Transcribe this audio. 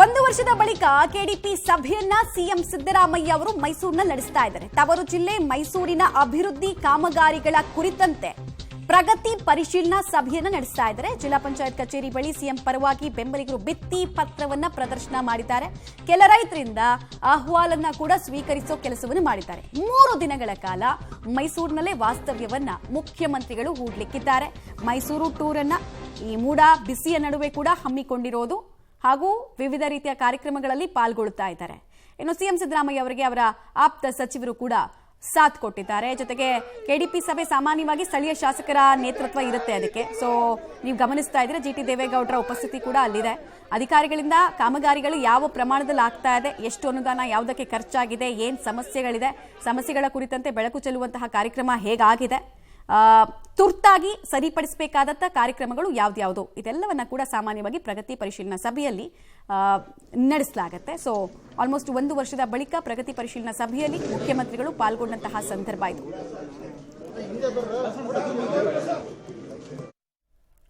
ಒಂದು ವರ್ಷದ ಬಳಿಕ ಕೆಡಿಪಿ ಸಭೆಯನ್ನ ಸಿಎಂ ಸಿದ್ದರಾಮಯ್ಯ ಅವರು ಮೈಸೂರಿನಲ್ಲಿ ನಡೆಸ್ತಾ ಇದ್ದಾರೆ. ತವರು ಜಿಲ್ಲೆ ಮೈಸೂರಿನ ಅಭಿವೃದ್ಧಿ ಕಾಮಗಾರಿಗಳ ಕುರಿತಂತೆ ಪ್ರಗತಿ ಪರಿಶೀಲನಾ ಸಭೆಯನ್ನ ನಡೆಸ್ತಾ ಇದ್ದಾರೆ. ಜಿಲ್ಲಾ ಪಂಚಾಯತ್ ಕಚೇರಿ ಬಳಿ ಸಿಎಂ ಪರವಾಗಿ ಬೆಂಬಲಿಗರು ಭಿತ್ತಿ ಪತ್ರವನ್ನ ಪ್ರದರ್ಶನ ಮಾಡಿದ್ದಾರೆ. ಕೆಲ ರೈತರಿಂದ ಅಹವಾಲನ್ನ ಕೂಡ ಸ್ವೀಕರಿಸೋ ಕೆಲಸವನ್ನು ಮಾಡಿದ್ದಾರೆ. 3 ದಿನಗಳ ಕಾಲ ಮೈಸೂರಿನಲ್ಲೇ ವಾಸ್ತವ್ಯವನ್ನ ಮುಖ್ಯಮಂತ್ರಿಗಳು ಹೂಡಲಿಕ್ಕಿದ್ದಾರೆ. ಮೈಸೂರು ಟೂರ್ ಅನ್ನ ಈ ಮೂಡ ಬಿಸಿಯ ನಡುವೆ ಕೂಡ ಹಮ್ಮಿಕೊಂಡಿರೋದು ಹಾಗೂ ವಿವಿಧ ರೀತಿಯ ಕಾರ್ಯಕ್ರಮಗಳಲ್ಲಿ ಪಾಲ್ಗೊಳ್ಳುತ್ತಾ ಇದ್ದಾರೆ. ಇನ್ನು ಸಿಎಂ ಸಿದ್ದರಾಮಯ್ಯ ಅವರಿಗೆ ಅವರ ಆಪ್ತ ಸಚಿವರು ಕೂಡ ಸಾಥ್ ಕೊಟ್ಟಿದ್ದಾರೆ. ಜೊತೆಗೆ ಕೆಡಿಪಿ ಸಭೆ ಸಾಮಾನ್ಯವಾಗಿ ಸ್ಥಳೀಯ ಶಾಸಕರ ನೇತೃತ್ವ ಇರುತ್ತೆ. ಅದಕ್ಕೆ ನೀವು ಗಮನಿಸ್ತಾ ಇದ್ರೆ ಜಿಟಿ ದೇವೇಗೌಡರ ಉಪಸ್ಥಿತಿ ಕೂಡ ಅಲ್ಲಿದೆ. ಅಧಿಕಾರಿಗಳಿಂದ ಕಾಮಗಾರಿಗಳು ಯಾವ ಪ್ರಮಾಣದಲ್ಲಿ ಆಗ್ತಾ ಇದೆ, ಎಷ್ಟು ಅನುದಾನ ಯಾವುದಕ್ಕೆ ಖರ್ಚಾಗಿದೆ, ಏನ್ ಸಮಸ್ಯೆಗಳಿದೆ, ಸಮಸ್ಯೆಗಳ ಕುರಿತಂತೆ ಬೆಳಕು ಚೆಲ್ಲುವಂತಹ ಕಾರ್ಯಕ್ರಮ ಹೇಗಾಗಿದೆ, ತುರ್ತಾಗಿ ಸರಿಪಡಿಸಬೇಕಾದಂಥ ಕಾರ್ಯಕ್ರಮಗಳು ಯಾವ್ದ್ಯಾವುದು, ಇದೆಲ್ಲವನ್ನ ಕೂಡ ಸಾಮಾನ್ಯವಾಗಿ ಪ್ರಗತಿ ಪರಿಶೀಲನಾ ಸಭೆಯಲ್ಲಿ ನಡೆಸಲಾಗುತ್ತೆ. ಸೊ ಆಲ್ಮೋಸ್ಟ್ 1 ವರ್ಷದ ಬಳಿಕ ಪ್ರಗತಿ ಪರಿಶೀಲನಾ ಸಭೆಯಲ್ಲಿ ಮುಖ್ಯಮಂತ್ರಿಗಳು ಪಾಲ್ಗೊಂಡಂತಹ ಸಂದರ್ಭ ಇದು.